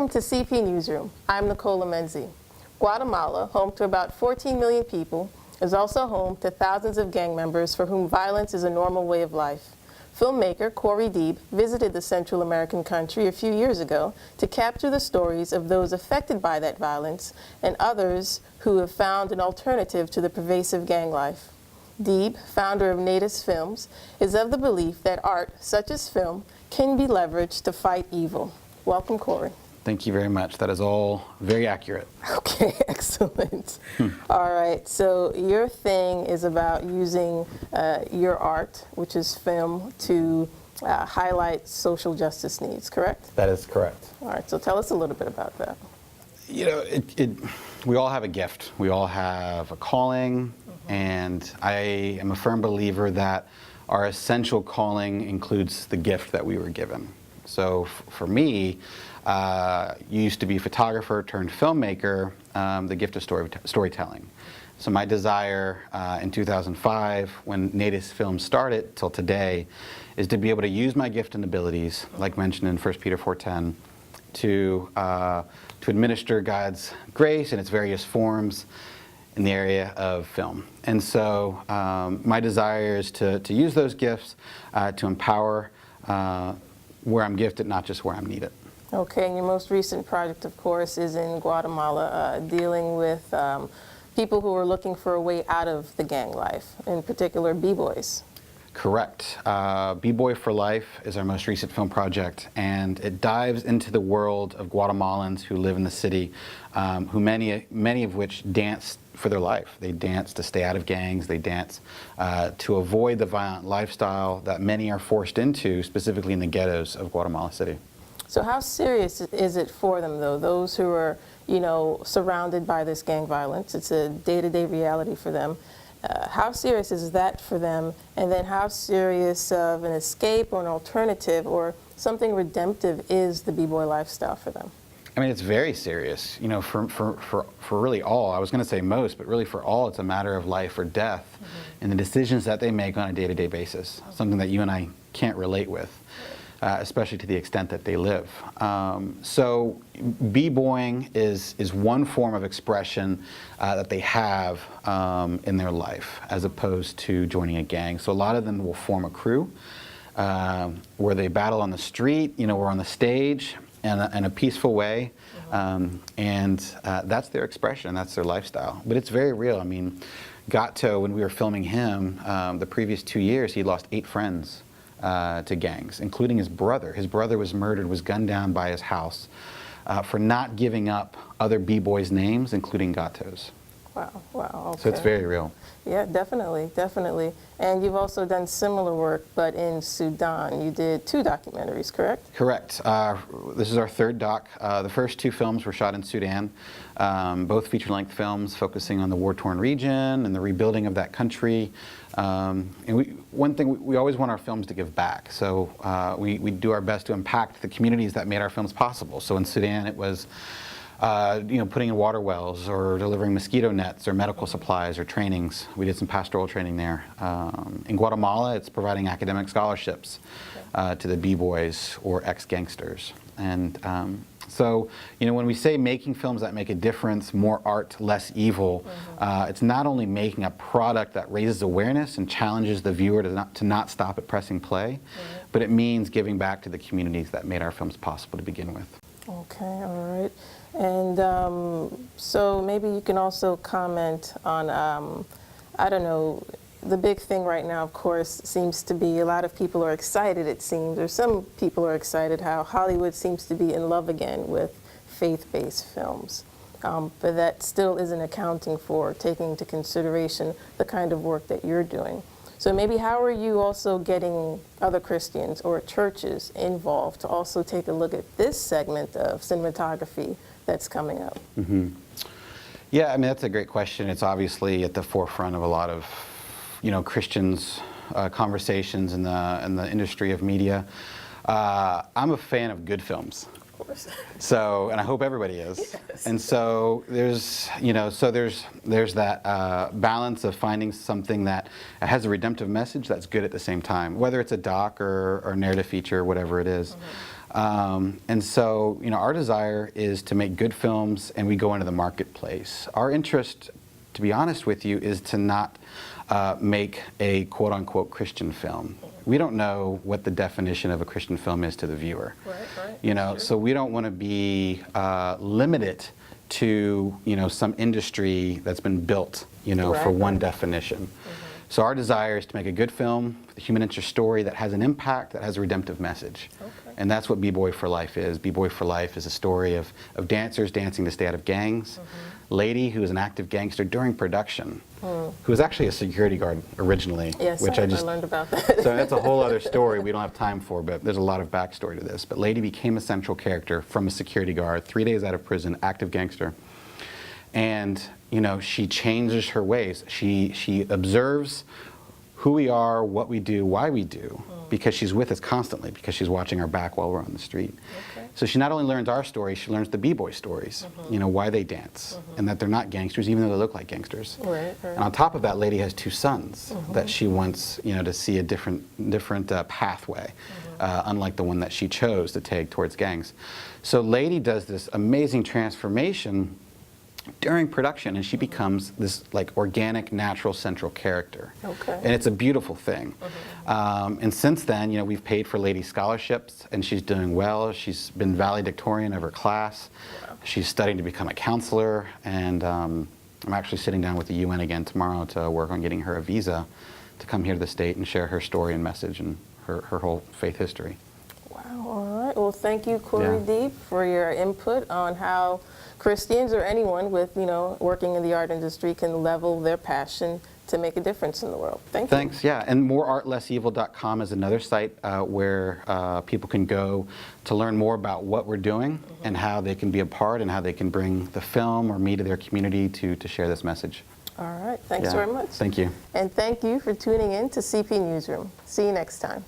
Welcome to CP Newsroom. I'm Nicola Menzi. Guatemala, home to about 14 million people, is also home to thousands of gang members for whom violence is a normal way of life. Filmmaker Coury Deeb visited the Central American country a few years ago to capture the stories of those affected by that violence and others who have found an alternative to the pervasive gang life. Deeb, founder of Natus Films, is of the belief that art, such as film, can be leveraged to fight evil. Welcome, Coury. Thank you very much. That is all very accurate. Okay, excellent. All right, so your thing is about using your art, which is film, to highlight social justice needs, correct? That is correct. All right, so tell us a little bit about that. You know, we all have a gift. We all have a calling, and I am a firm believer that our essential calling includes the gift that we were given. So for me, used to be photographer turned filmmaker, the gift of storytelling. So my desire in 2005, when Natus Films started till today, is to be able to use my gift and abilities, like mentioned in 1 Peter 4:10, to administer God's grace in its various forms in the area of film. And so my desire is to use those gifts to empower where I'm gifted, not just where I'm needed. Okay, and your most recent project, of course, is in Guatemala, dealing with people who are looking for a way out of the gang life, in particular B-boys. Correct. B-Boy for Life is our most recent film project, and it dives into the world of Guatemalans who live in the city, who many of which dance for their life. They dance to stay out of gangs. They dance to avoid the violent lifestyle that many are forced into, specifically in the ghettos of Guatemala City. So how serious is it for them, though, those who are, you know, surrounded by this gang violence? It's a day-to-day reality for them. How serious is that for them? And then how serious of an escape or an alternative or something redemptive is the B-boy lifestyle for them? I mean, it's very serious. You know, for really all, I was going to say most, but really for all, it's a matter of life or death and the decisions that they make on a day-to-day basis, something that you and I can't relate with. Especially to the extent that they live. So b-boying is one form of expression that they have in their life, as opposed to joining a gang. So a lot of them will form a crew where they battle on the street, you know, or on the stage in a peaceful way, and that's their expression, that's their lifestyle. But it's very real. I mean, Gato, when we were filming him, the previous 2 years, he lost 8 friends to gangs, including his brother. His brother was murdered, was gunned down by his house for not giving up other B-boys' names, including Gato's. Wow, wow, okay. So it's very real. Yeah, definitely, definitely. And you've also done similar work, but in Sudan. You did 2 documentaries, correct? Correct. This is our 3rd doc. The first 2 films were shot in Sudan, both feature-length films focusing on the war-torn region and the rebuilding of that country. And one thing, we always want our films to give back. So we do our best to impact the communities that made our films possible. So in Sudan, it was you know, putting in water wells or delivering mosquito nets or medical supplies or trainings. We did some pastoral training there. In Guatemala, it's providing academic scholarships to the B-boys or ex-gangsters. And so, you know, when we say making films that make a difference, more art, less evil, it's not only making a product that raises awareness and challenges the viewer to not stop at pressing play, but it means giving back to the communities that made our films possible to begin with. Okay, all right. And so maybe you can also comment on, I don't know, the big thing right now, of course, seems to be a lot of people are excited, it seems, or some people are excited how Hollywood seems to be in love again with faith-based films. But that still isn't accounting for taking into consideration the kind of work that you're doing. So maybe how are you also getting other Christians or churches involved to also take a look at this segment of cinematography that's coming up? Yeah, I mean, that's a great question. It's obviously at the forefront of a lot of, you know, Christians' conversations in the industry of media. I'm a fan of good films. Of course. So, and I hope everybody is. Yes. And so there's, you know, there's that balance of finding something that has a redemptive message that's good at the same time, whether it's a doc or narrative feature, whatever it is. And so, our desire is to make good films, and we go into the marketplace. Our interest, to be honest with you, is to not make a quote-unquote Christian film. We don't know what the definition of a Christian film is to the viewer. Right. So we don't want to be limited to some industry that's been built for one definition. So our desire is to make a good film with a human interest story that has an impact, that has a redemptive message. And that's what B-Boy for Life is. B-Boy for Life is a story of dancers dancing to stay out of gangs. Lady, who is an active gangster during production, who was actually a security guard originally. Yes, which I learned about that. So that's a whole other story we don't have time for, but there's a lot of backstory to this. But Lady became a central character from a security guard, 3 days out of prison, active gangster. And, she changes her ways. She observes who we are, what we do, why we do, because she's with us constantly, because she's watching our back while we're on the street. So she not only learns our story, she learns the B-Boy stories, why they dance, and that they're not gangsters, even though they look like gangsters. And on top of that, Lady has 2 sons that she wants, to see a different pathway, unlike the one that she chose to take towards gangs. So Lady does this amazing transformation during production, and she becomes this organic, natural, central character. And it's a beautiful thing. And since then, we've paid for Lady scholarships, and she's doing well. She's been valedictorian of her class. She's studying to become a counselor, and I'm actually sitting down with the UN again tomorrow to work on getting her a visa to come here to the state and share her story and message and her whole faith history. Wow, all right. Well, thank you, Coury Deeb, for your input on how Christians or anyone with, working in the art industry can level their passion to make a difference in the world. Thank you. Thanks, yeah. And moreartlessevil.com is another site where people can go to learn more about what we're doing and how they can be a part and how they can bring the film or me to their community to share this message. All right. Thanks very much. Thank you. And thank you for tuning in to CP Newsroom. See you next time.